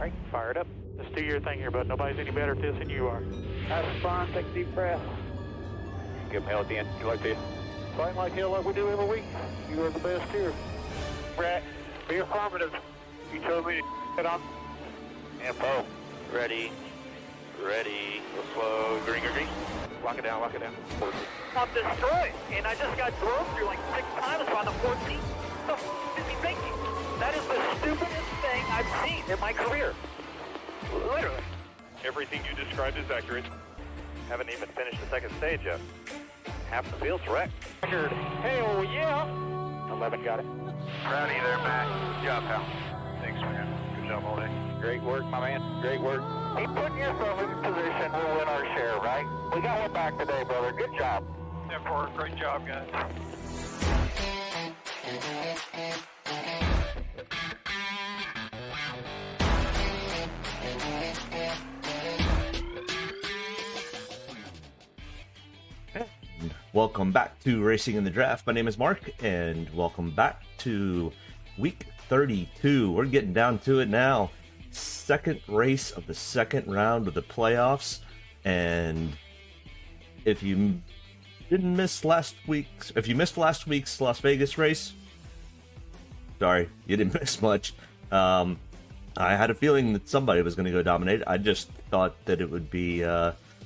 right, fire it up. Just do your thing here, bud. Nobody's any better at this than you are. Have fun, take a deep breath. Give him hell at the end. You like this? Fight like hell like we do every week. You are the best here. Brett, be affirmative. You told me to get on. Info. Ready. Ready. Go slow. Green, green, green. Lock it down, lock it down. I'm destroyed, and I just got drove through like 6 times on the 14th. What the f*** is he thinking? That is the stupidest thing I've seen in my career. Literally. Everything you described is accurate. Haven't even finished the second stage yet. Half the field's wrecked. Record. Hell yeah. 11 got it. Rowdy there, Matt. Good job, pal. Thanks, man. Good job all day. Great work, my man. Great work. Keep putting yourself in position, we'll win our share, right? We got one back today, brother. Good job. Therefore, great job, guys. Welcome back to Racing in the Draft. My name is Mark, and welcome back to week 32. We're getting down to it now. Second race of the second round of the playoffs, and if you missed last week's Las Vegas race, sorry, you didn't miss much. I had a feeling that somebody was going to go dominate. I just thought that it would be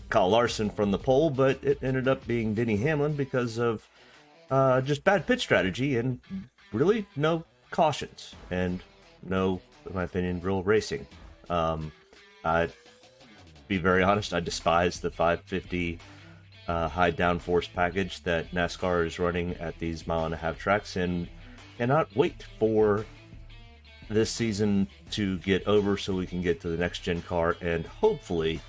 Kyle Larson from the pole, but it ended up being Denny Hamlin because of just bad pit strategy and really no cautions and no, in my opinion, real racing. I'd be very honest, I despise the 550 high downforce package that NASCAR is running at these mile-and-a-half tracks, and cannot wait for this season to get over so we can get to the next gen car, and hopefully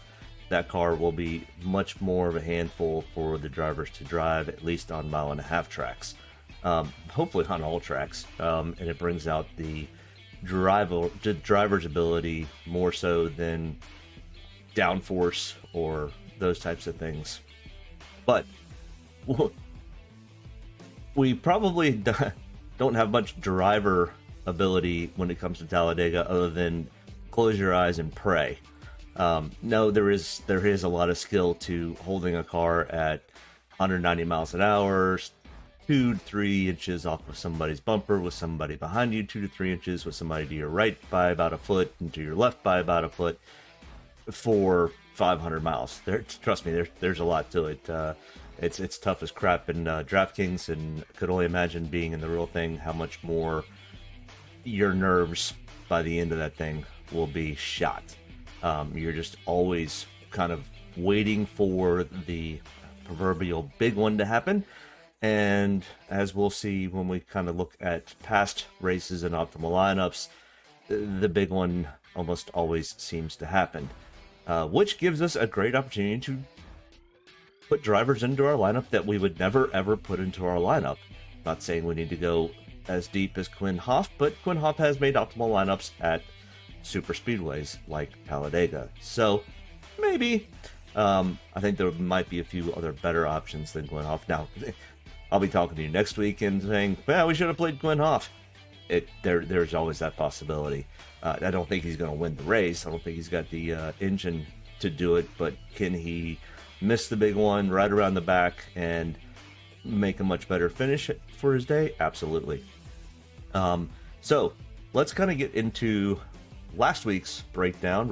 that car will be much more of a handful for the drivers to drive, at least on mile-and-a-half tracks. Hopefully on all tracks, and it brings out the driver's ability more so than downforce or those types of things. But we probably don't have much driver ability when it comes to Talladega other than close your eyes and pray. No, there is a lot of skill to holding a car at 190 miles an hour, 2 to 3 inches off of somebody's bumper with somebody behind you, 2 to 3 inches with somebody to your right by about a foot and to your left by about a foot for 500 miles. Trust me, there's a lot to it. It's tough as crap in DraftKings, and could only imagine being in the real thing how much more your nerves by the end of that thing will be shot. You're just always kind of waiting for the proverbial big one to happen. And as we'll see when we kind of look at past races and optimal lineups, the big one almost always seems to happen, which gives us a great opportunity to put drivers into our lineup that we would never ever put into our lineup. Not saying we need to go as deep as Quinn Hoff, but Quinn Hoff has made optimal lineups at super speedways like Talladega. So maybe I think there might be a few other better options than Quinn Hoff. Now, I'll be talking to you next week and saying, well, we should have played Quinn Hoff. There's always that possibility. I don't think he's going to win the race. I don't think he's got the engine to do it, but can he miss the big one right around the back and make a much better finish for his day? Absolutely. So let's kind of get into last week's breakdown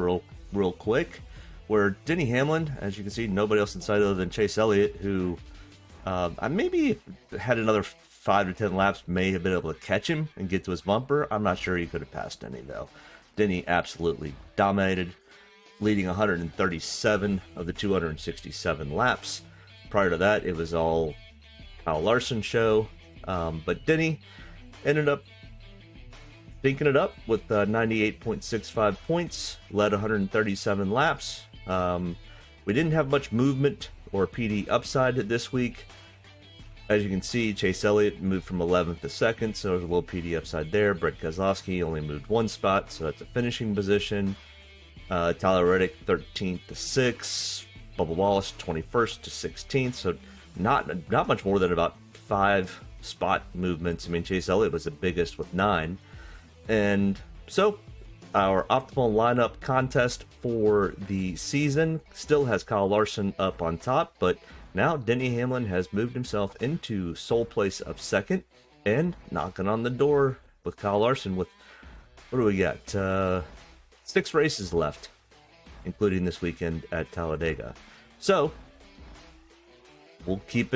real quick, where Denny Hamlin, as you can see, nobody else inside other than Chase Elliott, who I maybe had another 5 to 10 laps, may have been able to catch him and get to his bumper. I'm not sure he could have passed Denny, though. Denny absolutely dominated, leading 137 of the 267 laps. Prior to that, it was all Kyle Larson show, but Denny ended up thinking it up with 98.65 points, led 137 laps. We didn't have much movement or PD upside this week. As you can see, Chase Elliott moved from 11th to 2nd, so there's a little PD upside there. Brett Keselowski only moved 1 spot, so that's a finishing position. Tyler Reddick 13th to 6th. Bubba Wallace 21st to 16th, so not much more than about 5 spot movements. I mean, Chase Elliott was the biggest with 9. And so our optimal lineup contest for the season still has Kyle Larson up on top, but now Denny Hamlin has moved himself into sole place of second and knocking on the door with Kyle Larson with, what do we got? 6 races left, including this weekend at Talladega. So we'll keep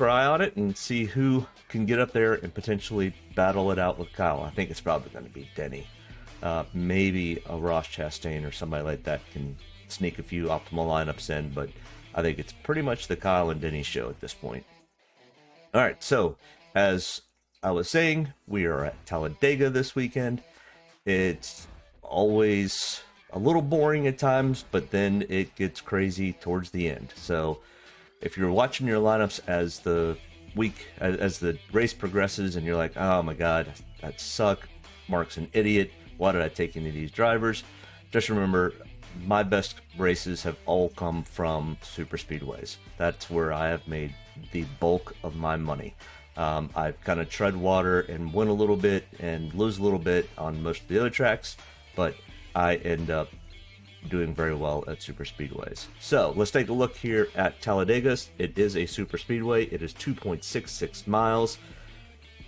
our eye on it and see who can get up there and potentially battle it out with Kyle. I think it's probably going to be Denny. Maybe a Ross Chastain or somebody like that can sneak a few optimal lineups in, but I think it's pretty much the Kyle and Denny show at this point. All right, so as I was saying, we are at Talladega this weekend. It's always a little boring at times, but then it gets crazy towards the end. So if you're watching your lineups as the race progresses and you're like, oh my god, that suck, Mark's an idiot, why did I take any of these drivers? Just remember, my best races have all come from super speedways. That's where I have made the bulk of my money. I kind of tread water and win a little bit and lose a little bit on most of the other tracks, but I end up doing very well at super speedways. So let's take a look here at Talladega. It is a super speedway. It is 2.66 miles,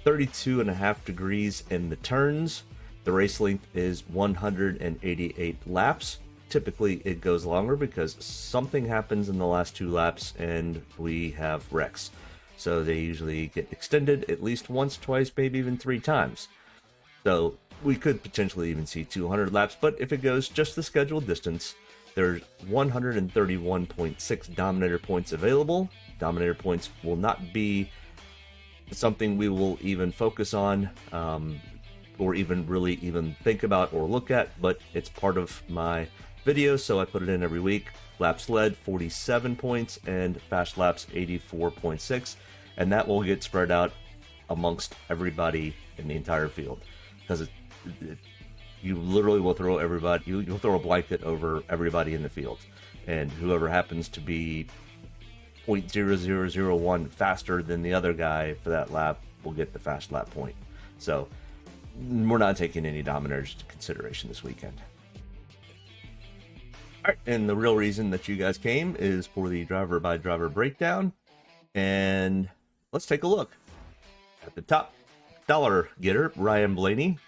32.5 degrees in the turns. The race length is 188 laps. Typically it goes longer because something happens in the last 2 laps and we have wrecks. So they usually get extended at least once, twice, maybe even 3 times. So we could potentially even see 200 laps, but if it goes just the scheduled distance, there's 131.6 Dominator points available. Dominator points will not be something we will even focus on, or even really even think about or look at, but it's part of my video, so I put it in every week. Laps led 47 points and fast laps 84.6, and that will get spread out amongst everybody in the entire field, because you literally will throw everybody, you'll throw a blanket over everybody in the field, and whoever happens to be 0.0001 faster than the other guy for that lap will get the fast lap point. So we're not taking any Dominators into consideration this weekend. All right, and the real reason that you guys came is for the driver by driver breakdown, and let's take a look at the top dollar getter. Ryan Blaney,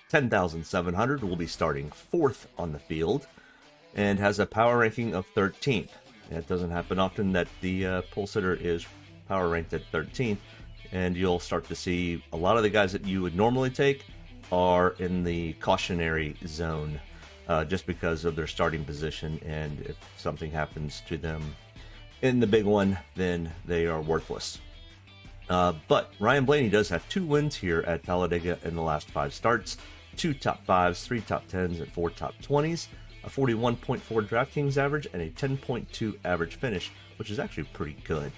10,700, will be starting 4th on the field and has a power ranking of 13th. It doesn't happen often that the pole sitter is power ranked at 13th, and you'll start to see a lot of the guys that you would normally take are in the cautionary zone, just because of their starting position, and if something happens to them in the big one, then they are worthless. But Ryan Blaney does have 2 wins here at Talladega in the last 5 starts, 2 top 5s, 3 top 10s, and 4 top 20s, a 41.4 DraftKings average, and a 10.2 average finish, which is actually pretty good.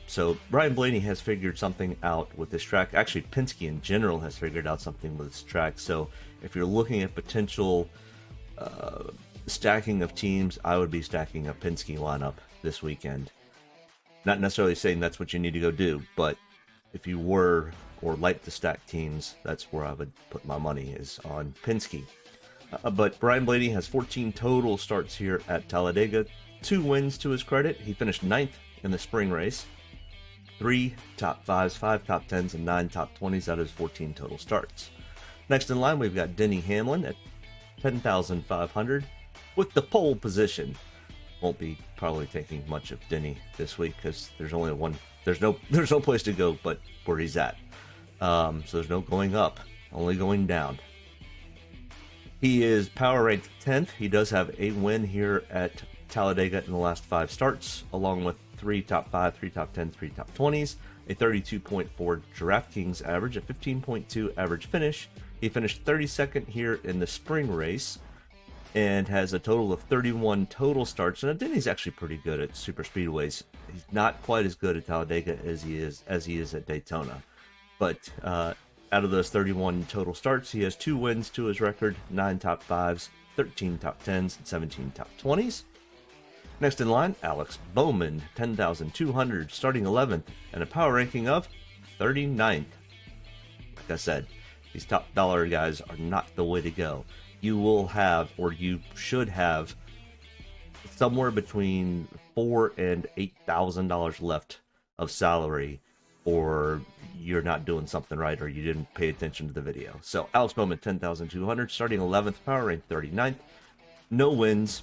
So Ryan Blaney has figured something out with this track. Actually, Penske in general has figured out something with this track. So if you're looking at potential stacking of teams, I would be stacking a Penske lineup this weekend. Not necessarily saying that's what you need to go do, but if you were or like to stack teams, that's where I would put my money, is on Penske. But Ryan Blaney has 14 total starts here at Talladega, 2 wins to his credit. He finished 9th in the spring race, 3 top 5s, 5 top 10s, and 9 top 20s out of his 14 total starts. Next in line, we've got Denny Hamlin at 10,500 with the pole position. Won't be probably taking much of Denny this week because there's only one. There's no place to go but where he's at. So there's no going up, only going down. He is power ranked 10th. He does have a win here at Talladega in the last 5 starts, along with 3 top 5, 3 top 10, 3 top 20s, a 32.4 DraftKings average, a 15.2 average finish. He finished 32nd here in the spring race and has a total of 31 total starts. And Denny's actually pretty good at super speedways. He's not quite as good at Talladega as he is at Daytona. But out of those 31 total starts, he has 2 wins to his record, 9 top 5s, 13 top 10s, and 17 top 20s. Next in line, Alex Bowman, 10,200, starting 11th, and a power ranking of 39th. Like I said, These top dollar guys are not the way to go. You will have, or you should have, somewhere between $4,000 and $8,000 left of salary, or you're not doing something right, or you didn't pay attention to the video. So Alex Bowman, 10,200, starting 11th, power rank 39th. No wins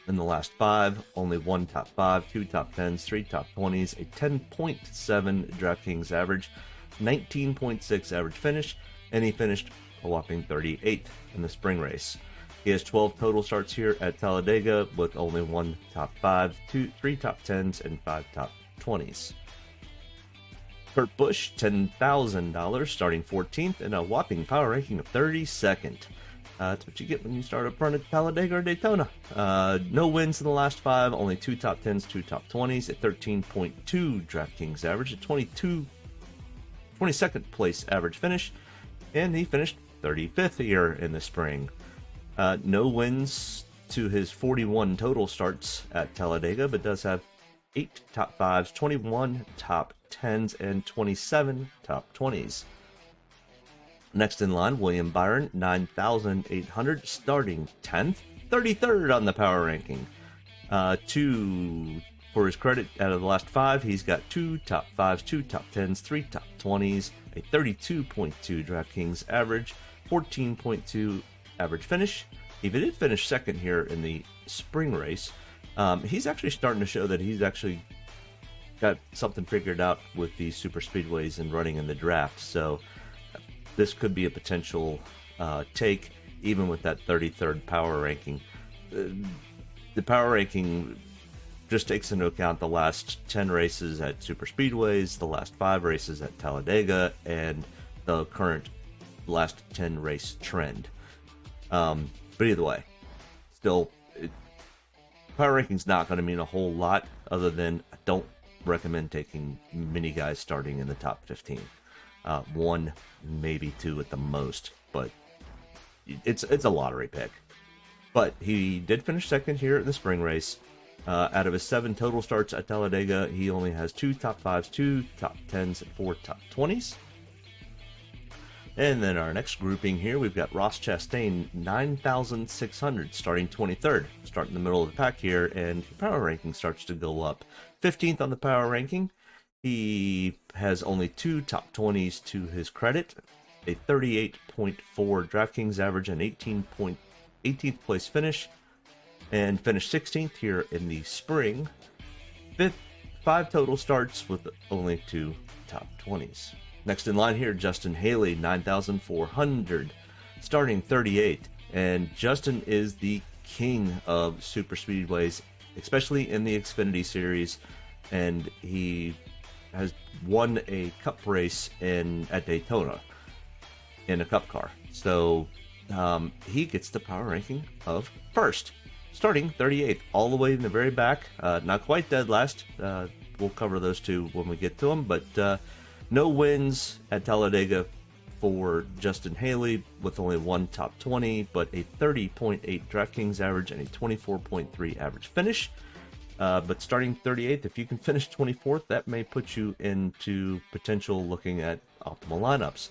in the last 5, only 1 top 5, 2 top 10s, 3 top 20s, a 10.7 DraftKings average, 19.6 average finish, and he finished a whopping 38th in the spring race. He has 12 total starts here at Talladega with only 1 top 5, 3 top 10s, and 5 top 20s. Kurt Busch, $10,000, starting 14th, and a whopping power ranking of 32nd. That's what you get when you start up front at Talladega or Daytona. No wins in the last 5, only 2 top 10s, 2 top 20s, at 13.2 DraftKings average, a 22nd place average finish, and he finished 35th here in the spring. No wins to his 41 total starts at Talladega, but does have 8 top 5s, 21 top 10s, and 27 top 20s. Next in line, William Byron, 9,800, starting 10th, 33rd on the power ranking. For his credit, out of the last 5, he's got 2 top 5s, 2 top 10s, 3 top 20s, a 32.2 DraftKings average, 14.2 average finish. He did finish second here in the spring race. He's actually starting to show that he's actually got something figured out with these super speedways and running in the draft. So this could be a potential take, even with that 33rd power ranking. The power ranking just takes into account the last 10 races at super speedways, the last 5 races at Talladega, and the current last 10 race trend. But either way, still, power ranking's not going to mean a whole lot, other than I don't recommend taking many guys starting in the top 15. 1, maybe 2 at the most, but it's a lottery pick. But he did finish second here in the spring race. Out of his 7 total starts at Talladega, he only has 2 top 5s, 2 top 10s, and 4 top 20s. And then our next grouping here, we've got Ross Chastain, 9,600, starting 23rd. Starting in the middle of the pack here, and power ranking starts to go up. 15th on the power ranking. He has only 2 top 20s to his credit, a 38.4 DraftKings average, and 18th place finish, and finished 16th here in the spring. 5 total starts with only 2 top 20s. Next in line here, Justin Haley, 9,400, starting 38th. And Justin is the king of super speedways, especially in the Xfinity Series. And he has won a cup race at Daytona in a cup car. So he gets the power ranking of first, starting 38th, all the way in the very back. Not quite dead last. We'll cover those two when we get to them, but no wins at Talladega for Justin Haley, with only 1 top 20, but a 30.8 DraftKings average and a 24.3 average finish. But starting 38th, if you can finish 24th, that may put you into potential looking at optimal lineups.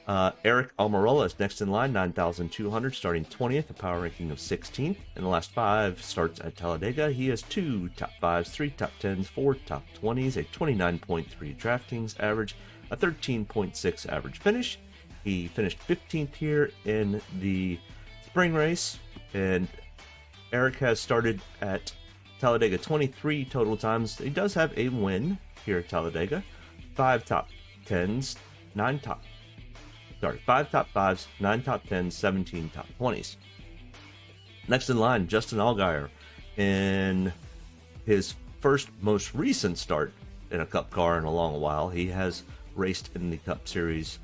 Aric Almirola is next in line, 9,200, starting 20th, a power ranking of 16th. In the last 5 starts at Talladega, he has 2 top 5s, 3 top 10s, 4 top 20s, a 29.3 DraftKings average, a 13.6 average finish. He finished 15th here in the spring race, and Aric has started at Talladega 23 total times. He does have a win here at Talladega, 5 top 5 top 5s, 9 top 10s, 17 top 20s. Next in line, Justin Allgaier. In his most recent start in a Cup car in a long while, he has raced in the Cup Series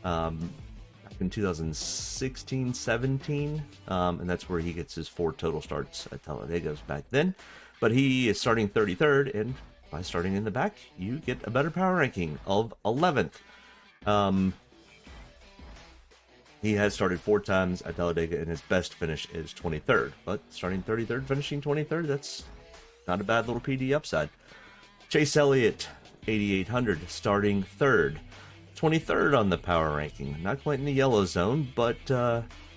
back in 2016-17, and that's where he gets his 4 total starts at Talladega back then. But he is starting 33rd, and by starting in the back, you get a better power ranking of 11th. He has started 4 times at Talladega, and his best finish is 23rd. But starting 33rd, finishing 23rd, that's not a bad little PD upside. Chase Elliott, 8,800, starting 3rd. 23rd on the power ranking. Not quite in the yellow zone, but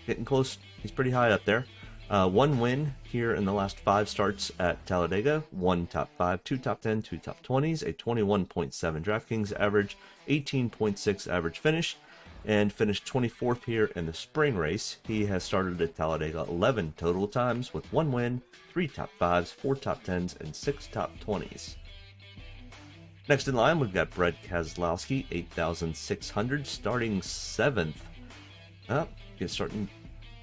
getting close. He's pretty high up there. One win here in the last 5 starts at Talladega. 1 top 5, 2 top 10, 2 top 20s, a 21.7 DraftKings average, 18.6 average finish, and finished 24th here in the spring race. He has started at Talladega 11 total times with 1 win, 3 top 5s, 4 top 10s, and 6 top 20s. Next in line, we've got Brett Keselowski, 8,600, starting 7th. He's starting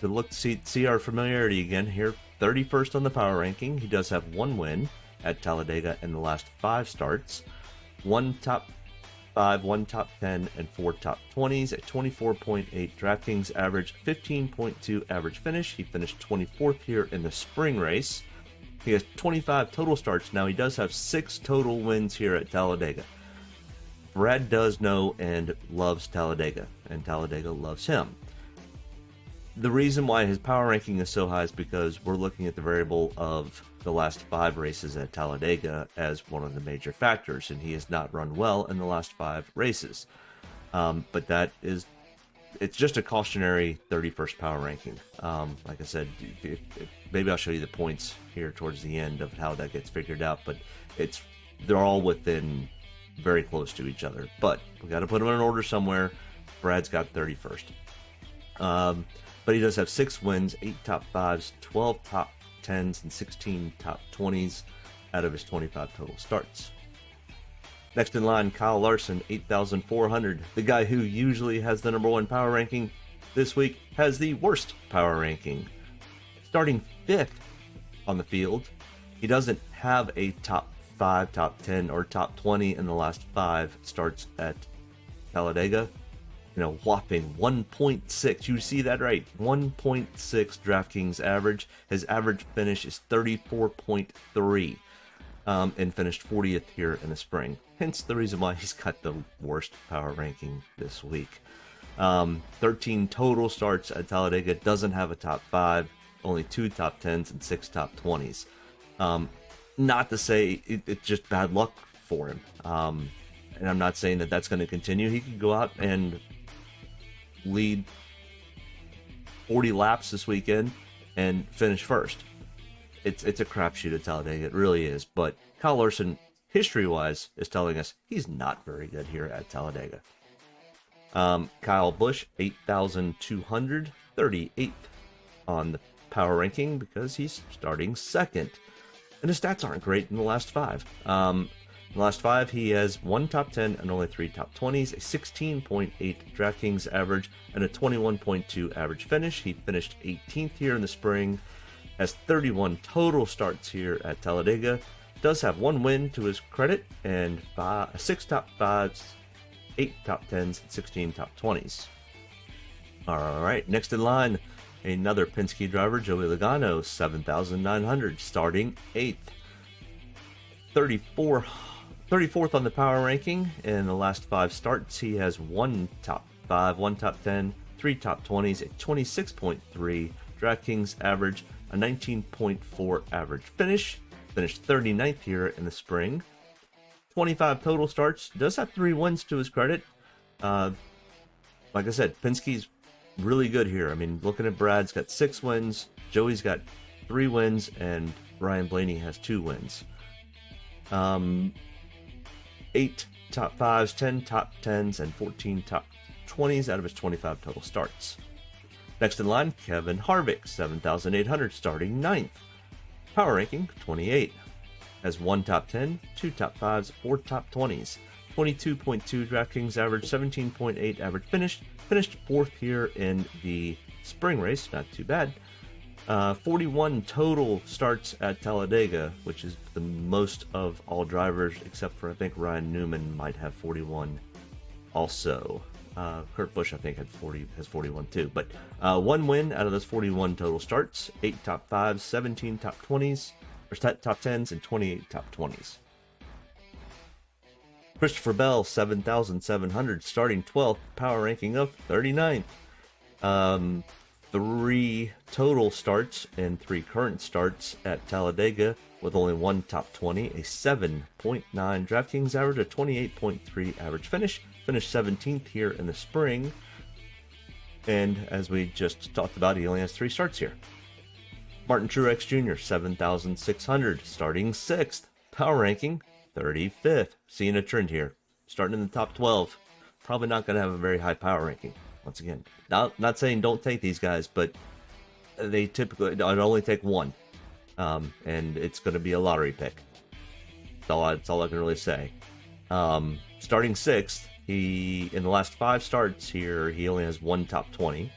to see our familiarity again here. 31st on the power ranking. He does have 1 win at Talladega in the last 5 starts. 1 top 5, 1 top 10, and 4 top 20s, a 24.8 DraftKings average, 15.2 average finish. He finished 24th here in the spring race. He has 25 total starts. Now he does have 6 total wins here at Talladega. Brad does know and loves Talladega, and Talladega loves him. The reason why his power ranking is so high is because we're looking at the variable of the last 5 races at Talladega as one of the major factors, and he has not run well in the last 5 races. But it's just a cautionary 31st power ranking. Like I said, maybe I'll show you the points here towards the end of how that gets figured out, but they're all within very close to each other. But we got to put them in order somewhere. Brad's got 31st. But he does have 6 wins, 8 top 5s, 12 top 10s, and 16 top 20s out of his 25 total starts. Next in line, Kyle Larson, 8,400. The guy who usually has the number 1 power ranking this week has the worst power ranking. Starting 5th on the field, he doesn't have a top 5, top 10, or top 20 in the last 5 starts at Talladega. Whopping 1.6. You see that right. 1.6 DraftKings average. His average finish is 34.3. And finished 40th here in the spring. Hence the reason why he's got the worst power ranking this week. 13 total starts at Talladega. Doesn't have a top 5. Only 2 top 10s and 6 top 20s. Not to say it's just bad luck for him. And I'm not saying that that's going to continue. He could go out and lead 40 laps this weekend and finish first. It's a crapshoot at Talladega. It really is. But Kyle Larson, history-wise, is telling us he's not very good here at Talladega. Kyle Busch, 8,200, 38th on the power ranking because he's starting 2nd. And his stats aren't great in the last 5. In the last 5, he has 1 top 10 and only 3 top 20s, a 16.8 DraftKings average, and a 21.2 average finish. He finished 18th here in the spring, has 31 total starts here at Talladega, does have 1 win to his credit, and 6 top 5s, 8 top 10s, and 16 top 20s. Alright, next in line, another Penske driver, Joey Logano, 7,900, starting 8th. 34th on the power ranking. In the last 5 starts, he has 1 top 5, 1 top 10, 3 top 20s, a 26.3 DraftKings average, a 19.4 average finish. Finished 39th here in the spring. 25 total starts. Does have 3 wins to his credit. Like I said, Penske's really good here. I mean, looking at Brad's got 6 wins, Joey's got 3 wins, and Ryan Blaney has 2 wins. 8 top 5s, 10 top 10s, and 14 top 20s out of his 25 total starts. Next in line, Kevin Harvick, 7,800, starting 9th. Power ranking, 28. Has 1 top 10, 2 top 5s, 4 top 20s. 22.2 DraftKings average, 17.8 average finish. Finished 4th here in the spring race, not too bad. 41 total starts at Talladega, which is the most of all drivers, except for I think Ryan Newman might have 41 also. Kurt Busch I think has 41 too. But 1 win out of those 41 total starts, 8 top 5s, 17 top 20s, or top 10s, and 28 top 20s. Christopher Bell, 7,700, starting 12th, power ranking of 39th. 3 total starts and 3 current starts at Talladega with only 1 top 20, a 7.9 DraftKings average, a 28.3 average finish. finished 17th here in the spring. And as we just talked about, he only has 3 starts here. Martin Truex Jr., 7,600, starting 6th. Power ranking, 35th. Seeing a trend here. Starting in the top 12. Probably not going to have a very high power ranking. Once again, not saying don't take these guys, but they typically only take one. And it's going to be a lottery pick. That's all I can really say. Starting 6th, he in the last 5 starts here, he only has 1 top 20.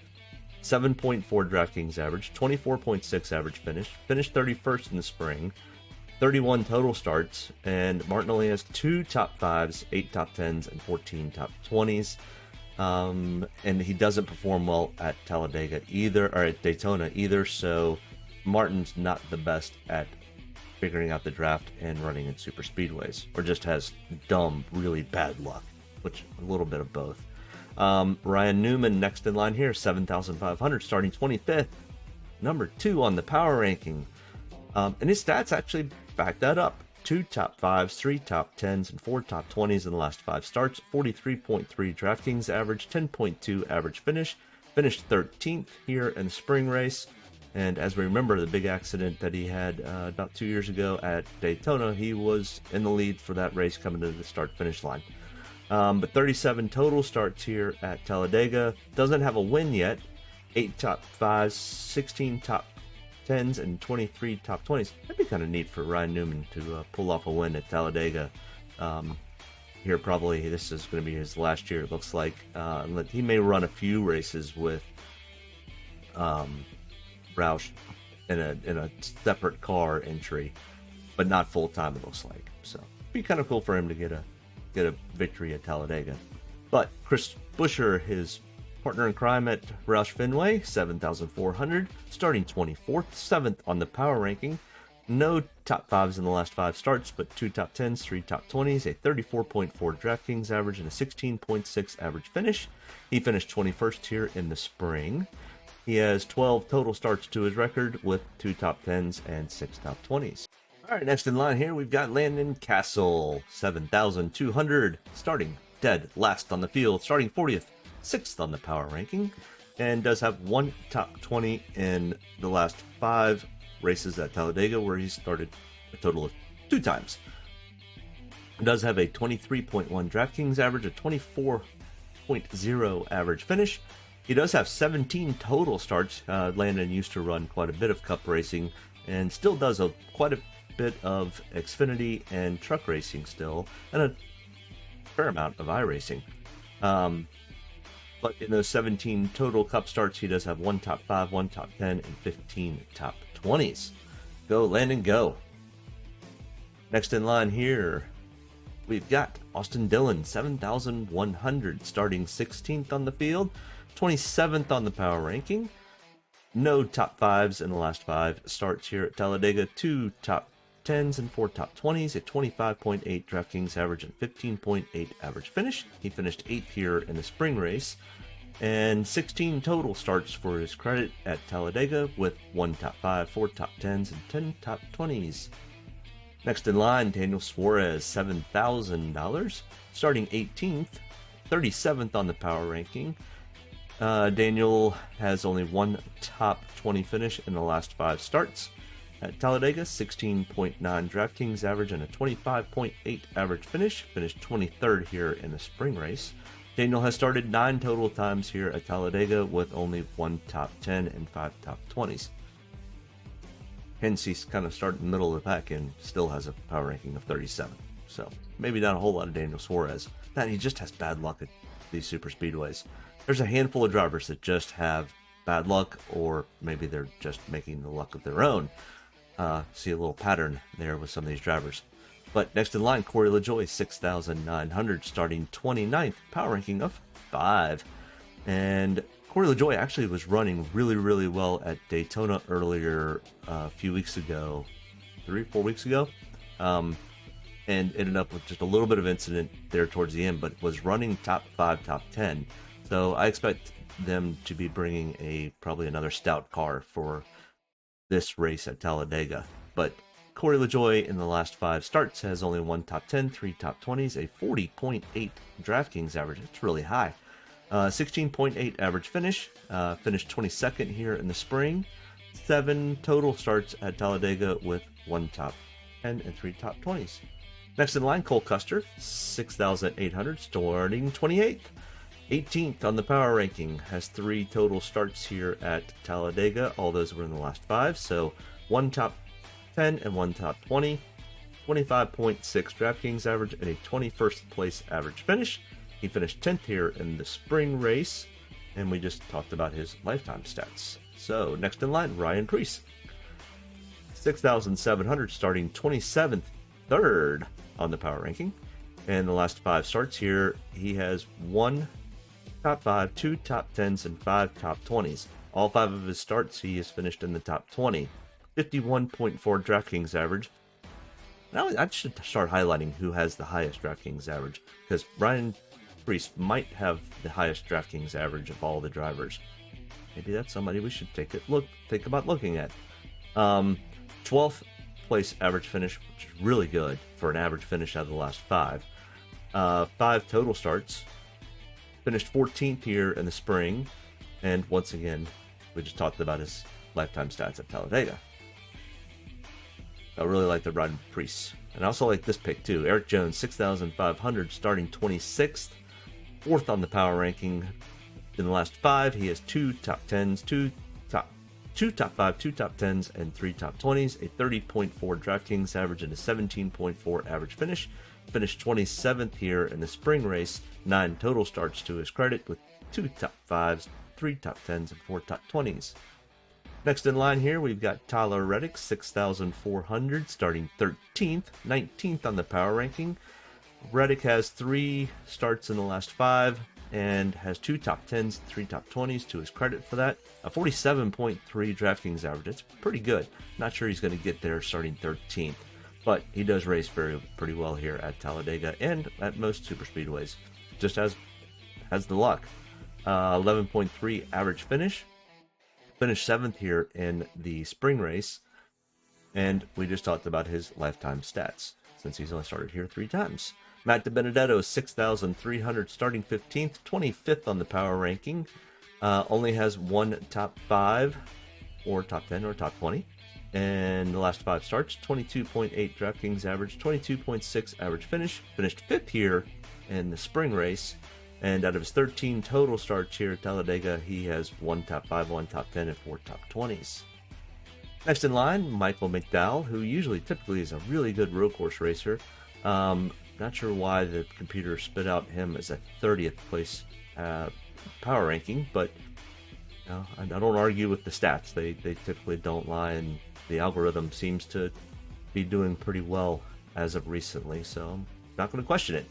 7.4 DraftKings average, 24.6 average finish, finished 31st in the spring, 31 total starts, and Martin only has 2 top 5s, 8 top 10s, and 14 top 20s. And he doesn't perform well at Talladega either, or at Daytona either, so Martin's not the best at figuring out the draft and running in super speedways, or just has dumb, really bad luck, which a little bit of both. Ryan Newman next in line here, 7,500, starting 25th, number 2 on the power ranking. And his stats actually back that up. 2 top 5s, 3 top 10s, and 4 top 20s in the last 5 starts. 43.3 DraftKings average, 10.2 average finish. Finished 13th here in the spring race. And as we remember, the big accident that he had about 2 years ago at Daytona, he was in the lead for that race coming to the start-finish line. But 37 total starts here at Talladega. Doesn't have a win yet. 8 top 5s, 16 top 10s, and 23 top 20s. That'd be kind of neat for Ryan Newman to pull off a win at Talladega. Here probably this is going to be his last year, it looks like. He may run a few races with Roush in a separate car entry, but not full time, it looks like. So it'd be kind of cool for him to get a victory at Talladega. But Chris Buescher, his partner in crime at Roush Fenway, 7,400, starting 24th, 7th on the power ranking. No top 5s in the last 5 starts, but 2 top 10s, 3 top 20s, a 34.4 DraftKings average, and a 16.6 average finish. He finished 21st here in the spring. He has 12 total starts to his record with 2 top 10s and 6 top 20s. All right, next in line here, we've got Landon Castle, 7,200, starting dead last on the field, starting 40th, 6th on the power ranking, and does have 1 top 20 in the last 5 races at Talladega, where he started a total of 2 times. Does have a 23.1 DraftKings average, a 24.0 average finish. He does have 17 total starts. Landon used to run quite a bit of Cup racing, and still does quite a bit of Xfinity and truck racing still, and a fair amount of iRacing. But in those 17 total Cup starts, he does have 1 top 5, 1 top 10, and 15 top 20s. Go, Landon, go. Next in line here, we've got Austin Dillon, 7,100, starting 16th on the field, 27th on the power ranking. No top 5s in the last 5 starts here at Talladega. 2 top 10s and 4 top 20s, a 25.8 DraftKings average and 15.8 average finish. He finished 8th here in the spring race, and 16 total starts for his credit at Talladega, with 1 top 5, 4 top 10s, and 10 top 20s. Next in line, Daniel Suarez, $7,000, starting 18th, 37th on the power ranking. Daniel has only 1 top 20 finish in the last 5 starts. At Talladega, 16.9 DraftKings average and a 25.8 average finish. Finished 23rd here in the spring race. Daniel has started 9 total times here at Talladega, with only 1 top 10 and 5 top 20s. Hence, he's kind of starting in the middle of the pack and still has a power ranking of 37. So maybe not a whole lot of Daniel Suarez. Man, he just has bad luck at these super speedways. There's a handful of drivers that just have bad luck, or maybe they're just making the luck of their own. See a little pattern there with some of these drivers. But next in line, Corey LaJoie, 6,900, starting 29th, power ranking of 5. And Corey LaJoie actually was running really, really well at Daytona earlier, a few weeks ago, 3-4 weeks ago, and ended up with just a little bit of incident there towards the end, but was running top 5, top 10. So I expect them to be bringing probably another stout car for this race at Talladega. But Corey LaJoie in the last 5 starts has only 1 top 10, 3 top 20s, a 40.8 DraftKings average. It's really high. 16.8 average finish. Finished 22nd here in the spring. 7 total starts at Talladega with 1 top 10 and 3 top 20s. Next in line, Cole Custer, 6,800, starting 28th. 18th on the power ranking, has 3 total starts here at Talladega. All those were in the last 5, so 1 top 10 and 1 top 20. 25.6 DraftKings average and a 21st place average finish. He finished 10th here in the spring race, and we just talked about his lifetime stats. So next in line, Ryan Preece, 6,700, starting 27th, 3rd on the power ranking. And the last 5 starts here, he has 1 top 5, 2 top 10s, and 5 top 20s. All 5 of his starts, he has finished in the top 20. 51.4 DraftKings average. Now I should start highlighting who has the highest DraftKings average, because Ryan Preece might have the highest DraftKings average of all the drivers. Maybe that's somebody we should think about looking at. 12th place average finish, which is really good for an average finish out of the last 5. 5 total starts. Finished 14th here in the spring, and once again, we just talked about his lifetime stats at Talladega. I really like the Ryan Preece, and I also like this pick too. Erik Jones, 6,500, starting 26th. 4th on the power ranking. In the last 5, he has 2 top 10s, 2 top 5, 2 top 10s, and 3 top 20s, a 30.4 DraftKings average and a 17.4 average finish. Finished 27th here in the spring race. 9 total starts to his credit, with 2 top 5s, 3 top 10s, and 4 top 20s. Next in line here, we've got Tyler Reddick, 6,400, starting 13th, 19th on the power ranking. Reddick has 3 starts in the last 5 and has 2 top 10s, 3 top 20s to his credit for that. A 47.3 DraftKings average. It's pretty good. Not sure he's going to get there starting 13th, but he does race pretty well here at Talladega and at most super speedways. Just has the luck. 11.3 average finish. Finished 7th here in the spring race, and we just talked about his lifetime stats since he's only started here 3 times. Matt DiBenedetto, 6,300, starting 15th, 25th on the power ranking. Only has 1 top 5 or top 10 or top 20. And the last 5 starts, 22.8 DraftKings average, 22.6 average finish. Finished 5th here in the spring race. And out of his 13 total starts here at Talladega, he has 1 top 5, 1 top 10, and 4 top 20s. Next in line, Michael McDowell, who typically is a really good road course racer. Not sure why the computer spit out him as a 30th place power ranking, but I don't argue with the stats. They typically don't lie, and the algorithm seems to be doing pretty well as of recently, so I'm not going to question it.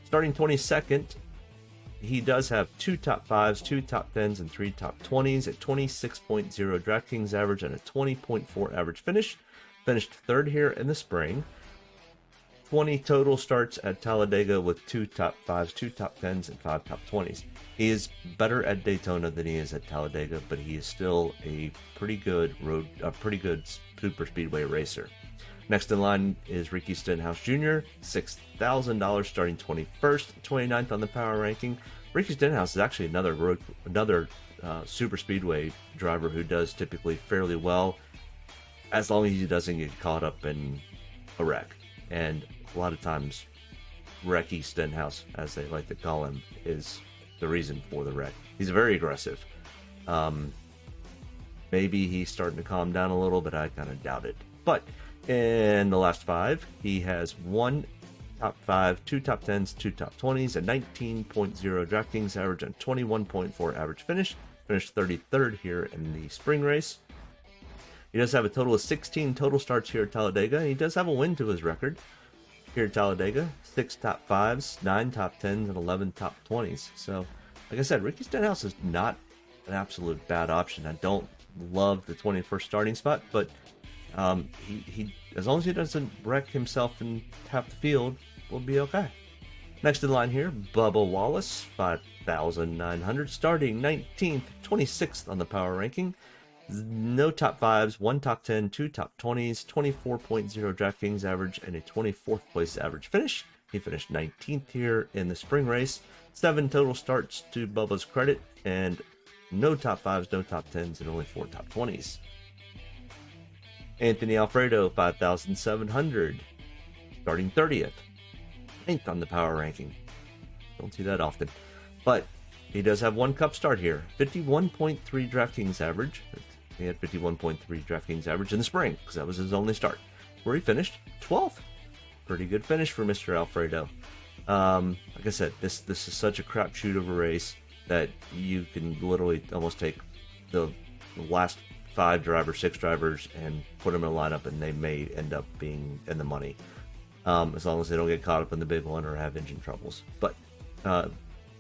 Starting 22nd, he does have 2 top 5s, 2 top 10s, and 3 top 20s, at 26.0 DraftKings average and a 20.4 average finish. Finished 3rd here in the spring. 20 total starts at Talladega with 2 top 5s, 2 top 10s, and 5 top 20s. He is better at Daytona than he is at Talladega, but he is still a pretty good super speedway racer. Next in line is Ricky Stenhouse Jr., $6,000, starting 21st, 29th on the power ranking. Ricky Stenhouse is actually another super speedway driver who does typically fairly well, as long as he doesn't get caught up in a wreck. And a lot of times, Ricky Stenhouse, as they like to call him, is the reason for the wreck. He's very aggressive. Maybe he's starting to calm down a little, but I kind of doubt it. But in the last 5, he has 1 top 5, 2 top 10s, 2 top 20s, a 19.0 DraftKings average, and 21.4 average finish. Finished 33rd here in the spring race. He does have a total of 16 total starts here at Talladega, and he does have a win to his record here at Talladega. 6 top 5s, 9 top 10s, and 11 top 20s. So, like I said, Ricky Stenhouse is not an absolute bad option. I don't love the 21st starting spot, but he as long as he doesn't wreck himself in half the field, we'll be okay. Next in line here, Bubba Wallace, 5,900, starting 19th, 26th on the power ranking. No top 5s, 1 top 10, 2 top 20s, 24.0 DraftKings average, and a 24th place average finish. He finished 19th here in the spring race. 7 total starts to Bubba's credit, and no top 5s, no top 10s, and only 4 top 20s. Anthony Alfredo, 5,700, starting 30th. 9th on the power ranking. Don't see that often. But he does have 1 cup start here. 51.3 DraftKings average. He had 51.3 DraftKings average in the spring, because that was his only start, where he finished 12th. Pretty good finish for Mr. Alfredo. Like I said, this is such a crapshoot of a race that you can literally almost take the last 5 drivers, 6 drivers, and put them in a lineup, and they may end up being in the money, as long as they don't get caught up in the big one or have engine troubles. But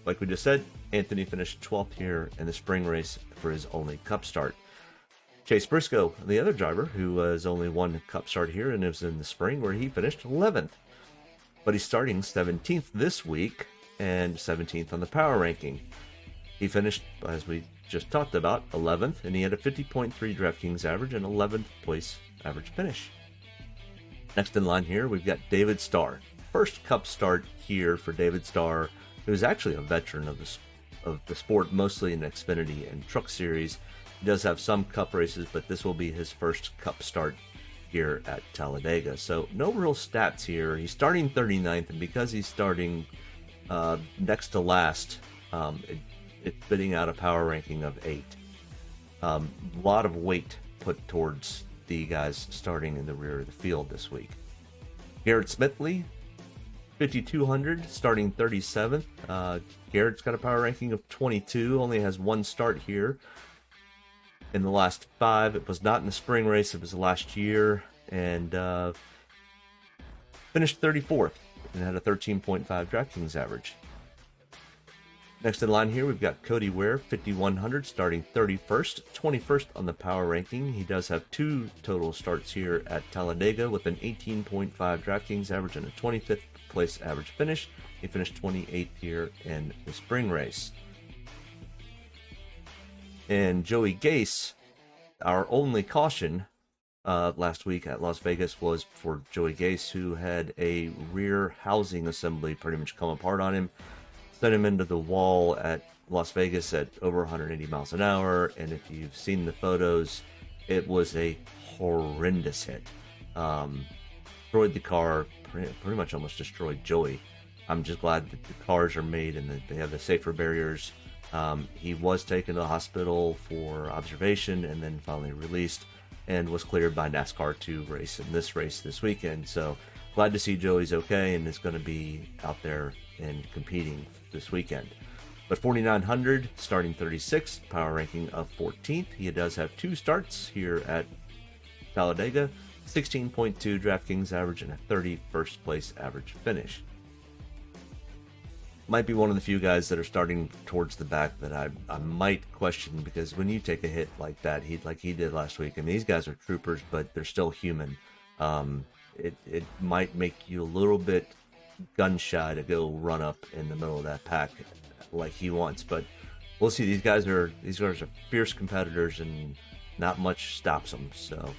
like we just said, Anthony finished 12th here in the spring race for his only cup start. Chase Briscoe, the other driver, who has only 1 cup start here, and it was in the spring, where he finished 11th. But he's starting 17th this week, and 17th on the power ranking. He finished, as we just talked about, 11th, and he had a 50.3 DraftKings average and 11th place average finish. Next in line here, we've got David Starr. First cup start here for David Starr, who's actually a veteran of the sport, mostly in Xfinity and Truck Series. He does have some cup races, but this will be his first cup start here at Talladega. So no real stats here. He's starting 39th, and because he's starting next to last, it's bidding out a power ranking of 8. A lot of weight put towards the guys starting in the rear of the field this week. Garrett Smithley, 5,200, starting 37th. Garrett's got a power ranking of 22, only has 1 start here in the last 5. It was not in the spring race, it was last year, and finished 34th and had a 13.5 DraftKings average. Next in line here, we've got Cody Ware, 5,100, starting 31st, 21st on the power ranking. He does have 2 total starts here at Talladega with an 18.5 DraftKings average and a 25th place average finish. He finished 28th here in the spring race. And Joey Gase, our only caution last week at Las Vegas was for Joey Gase, who had a rear housing assembly pretty much come apart on him. Sent him into the wall at Las Vegas at over 180 miles an hour, and if you've seen the photos, it was a horrendous hit. Destroyed the car, pretty much almost destroyed Joey. I'm just glad that the cars are made and that they have the safer barriers. He was taken to the hospital for observation and then finally released, and was cleared by NASCAR to race in this race this weekend. So glad to see Joey's okay and is going to be out there and competing this weekend. But 4,900, starting 36th, power ranking of 14th. He does have 2 starts here at Talladega, 16.2 DraftKings average and a 31st place average finish. Might be one of the few guys that are starting towards the back that I might question, because when you take a hit like that, like he did last week, I mean, these guys are troopers, but they're still human. It might make you a little bit gun shy to go run up in the middle of that pack like he wants, but we'll see. These guys are fierce competitors, and not much stops them. So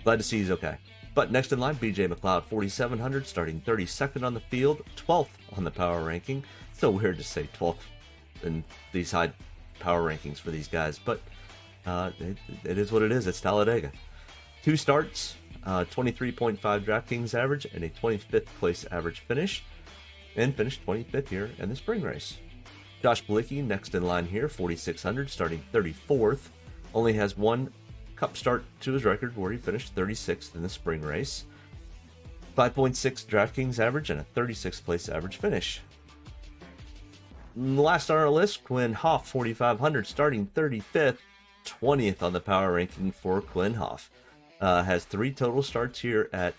glad to see he's okay. But next in line, BJ McLeod, 4,700, starting 32nd on the field, 12th on the power ranking. It's so weird to say 12th in these high power rankings for these guys, but it is what it is. It's Talladega. 2 starts, 23.5 DraftKings average and a 25th place average finish, and finished 25th here in the spring race. Josh Bilicki, next in line here, 4,600, starting 34th. Only has 1 cup start to his record, where he finished 36th in the spring race. 5.6 DraftKings average and a 36th place average finish. Last on our list, Quinn Hoff, 4,500, starting 35th, 20th on the power ranking for Quinn Hoff. Has 3 total starts here at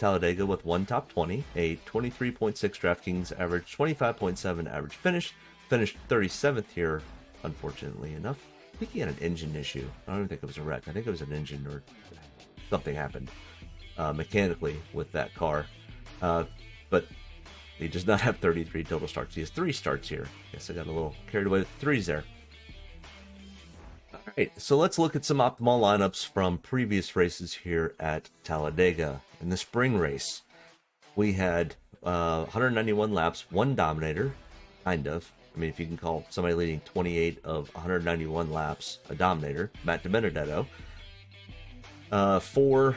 Talladega with 1 top 20, a 23.6 DraftKings average, 25.7 average finish. Finished 37th here, unfortunately enough. I think he had an engine issue. I don't even think it was a wreck. I think it was an engine or something happened mechanically with that car. But he does not have 33 total starts. He has 3 starts here. Guess I got a little carried away with 3s there. All right, so let's look at some optimal lineups from previous races here at Talladega. In the spring race, we had 191 laps, one dominator, kind of. I mean, if you can call somebody leading 28 of 191 laps a dominator, Matt DiBenedetto. 4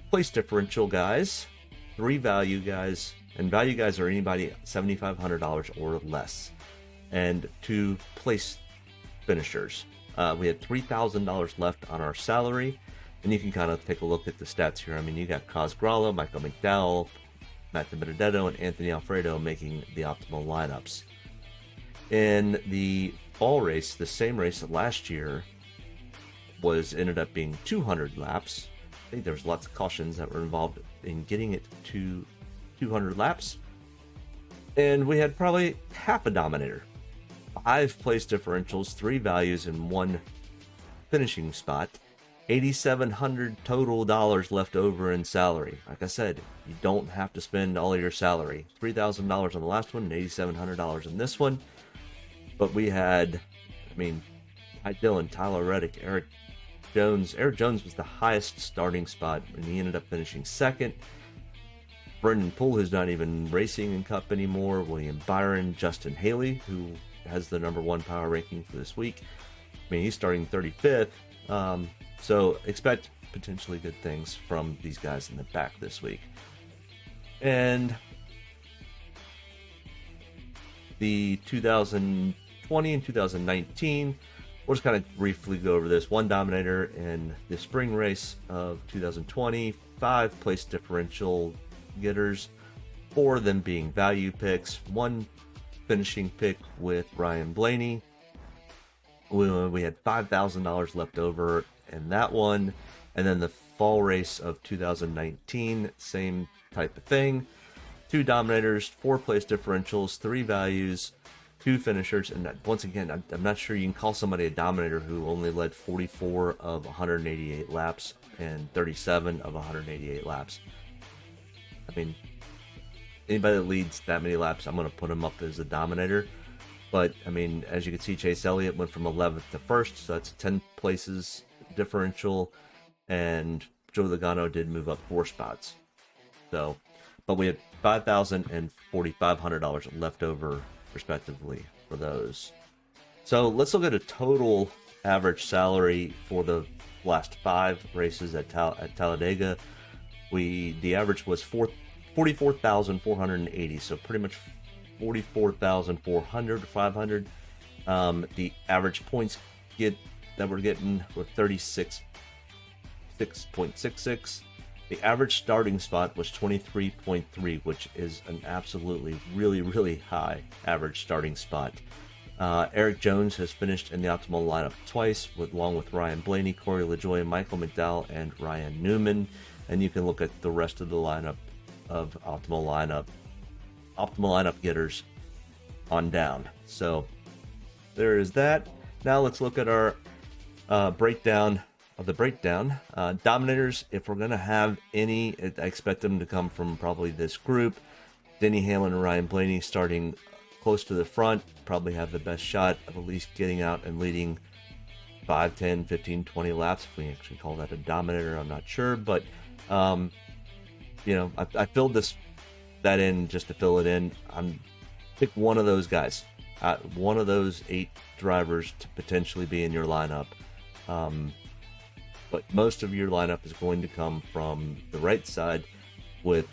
place differential guys, 3 value guys, and value guys are anybody $7,500 or less, and 2 place finishers. We had $3,000 left on our salary, and you can kind of take a look at the stats here. I mean, you got Kaz Gralla, Michael McDowell, Matt DiBenedetto, and Anthony Alfredo making the optimal lineups. In the fall race, the same race that last year ended up being 200 laps. I think there was lots of cautions that were involved in getting it to 200 laps. And we had probably half a dominator. 5 place differentials, 3 values, and 1 finishing spot. $8,700 total dollars left over in salary. Like I said, you don't have to spend all of your salary. $3,000 on the last one and $8,700 in this one. But we had, Dillon, Tyler Reddick, Erik Jones. Erik Jones was the highest starting spot, and he ended up finishing second. Brendan Poole, who's not even racing in Cup anymore. William Byron, Justin Haley, who has the #1 power ranking for this week. He's starting 35th. So expect potentially good things from these guys in the back this week. And the 2020 and 2019, we'll just kind of briefly go over this. 1 dominator in the spring race of 2020, 5 place differential getters, 4 of them being value picks, 1 finishing pick with Ryan Blaney. We had $5,000 left over in that one. And then the fall race of 2019, same type of thing. 2 dominators, 4 place differentials, 3 values, 2 finishers. And once again, I'm not sure you can call somebody a dominator who only led 44 of 188 laps and 37 of 188 laps. I mean, anybody that leads that many laps, I'm going to put him up as a dominator. But, as you can see, Chase Elliott went from 11th to 1st, so that's 10 places differential. And Joe Logano did move up 4 spots. So, but we had $5,000 and $4,500 left over, respectively, for those. So let's look at a total average salary for the last 5 races at Talladega. The average was $44,480, so pretty much $44,400, 500. The average points that we're getting were 36.66. The average starting spot was 23.3, which is an absolutely really, really high average starting spot. Erik Jones has finished in the optimal lineup twice, along with Ryan Blaney, Corey LaJoie, Michael McDowell, and Ryan Newman. And you can look at the rest of the lineup of optimal lineup getters on down. So there is that. Now let's look at our breakdown of the breakdown. Dominators, if we're going to have any, I expect them to come from probably this group. Denny Hamlin and Ryan Blaney starting close to the front, probably have the best shot of at least getting out and leading 5, 10, 15, 20 laps. If we actually call that a dominator, I'm not sure. But, I filled that in just to fill it in. Pick one of those guys, one of those 8 drivers to potentially be in your lineup. But most of your lineup is going to come from the right side with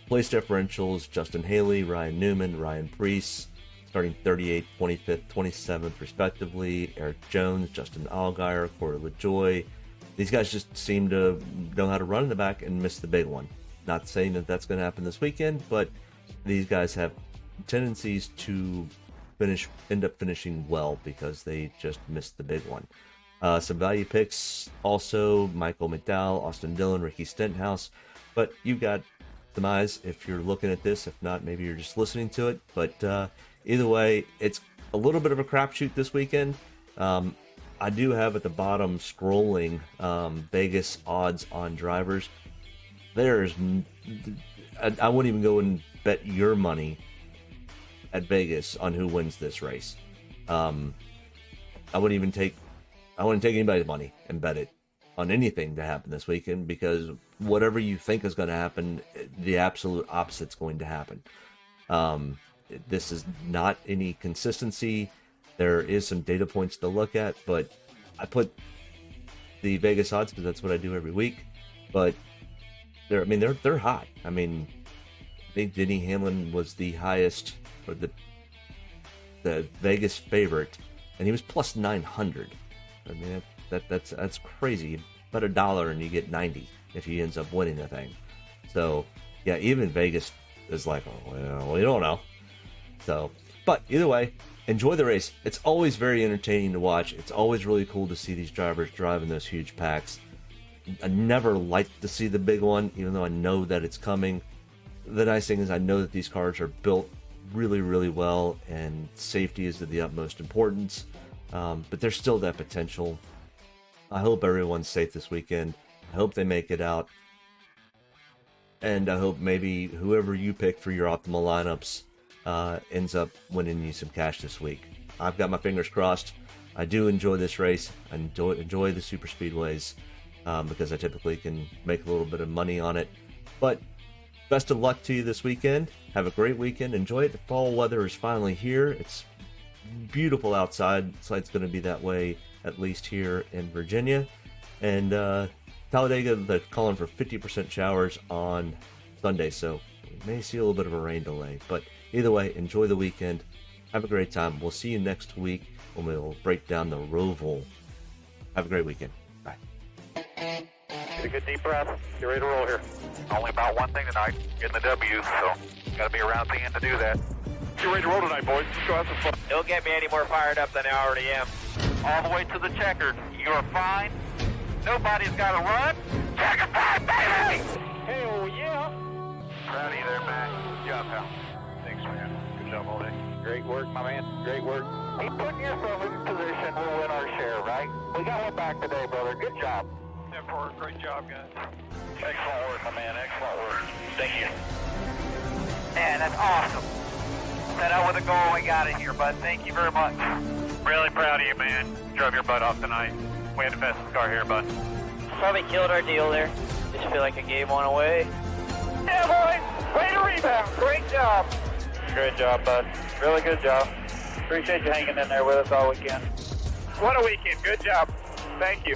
place differentials: Justin Haley, Ryan Newman, Ryan Preece, starting 38th, 25th, 27th, respectively. Erik Jones, Justin Allgaier, Corey LaJoie. These guys just seem to know how to run in the back and miss the big one. Not saying that that's going to happen this weekend, but these guys have tendencies to end up finishing well because they just missed the big one. Some value picks also: Michael McDowell, Austin Dillon, Ricky Stenhouse. But you got some eyes if you're looking at this. If not, maybe you're just listening to it. But either way, it's a little bit of a crapshoot this weekend. I do have at the bottom scrolling Vegas odds on drivers. I wouldn't even go and bet your money at Vegas on who wins this race. I wouldn't even take I wouldn't take anybody's money and bet it on anything to happen this weekend, because whatever you think is going to happen, the absolute opposite's going to happen. This is not any consistency. There is some data points to look at, but I put the Vegas odds because that's what I do every week. But they're high. I mean, I think Denny Hamlin was the highest, or the Vegas favorite, and he was plus 900. I mean, that's crazy. You bet $1 and you get 90 if he ends up winning the thing. So yeah, even Vegas is like, oh well, we don't know. So, but either way, enjoy the race. It's always very entertaining to watch. It's always really cool to see these drivers driving those huge packs. I never like to see the big one, even though I know that it's coming. The nice thing is I know that these cars are built really, really well, and safety is of the utmost importance. But there's still that potential. I hope everyone's safe this weekend. I hope they make it out. And I hope maybe whoever you pick for your optimal lineups ends up winning you some cash this week. I've got my fingers crossed. I do enjoy this race. I enjoy the super speedways because I typically can make a little bit of money on it. But best of luck to you this weekend. Have a great weekend. Enjoy it. The fall weather is finally here. It's beautiful outside. It's like it's going to be that way at least here in Virginia. And Talladega, they're calling for 50% showers on Sunday, so we may see a little bit of a rain delay. But either way, enjoy the weekend. Have a great time. We'll see you next week when we'll break down the Roval. Have a great weekend. Bye. Take a good deep breath. Get ready to roll here. Only about one thing tonight, getting the W's, so got to be around at the end to do that. Get ready to roll tonight, boys. Let's go have some fun. Don't get me any more fired up than I already am. All the way to the checkered. You're fine. Nobody's got to run. Checker time, baby! Hell yeah! Proud of you there, Matt. Good job, pal. Thanks, man. Good job all day. Great work, my man. Great work. Keep putting yourself in position, we'll win our share, right? We got one back today, brother. Good job. Great job, guys. Excellent work, my man. Excellent work. Thank you. Man, that's awesome. Set out with a goal, we got it here, bud. Thank you very much. Really proud of you, man. Drove your butt off tonight. We had the fastest car here, bud. Probably killed our deal there. Just feel like I gave one away. Yeah, boys! Way to rebound! Great job! Great job, bud. Really good job. Appreciate you hanging in there with us all weekend. What a weekend. Good job. Thank you.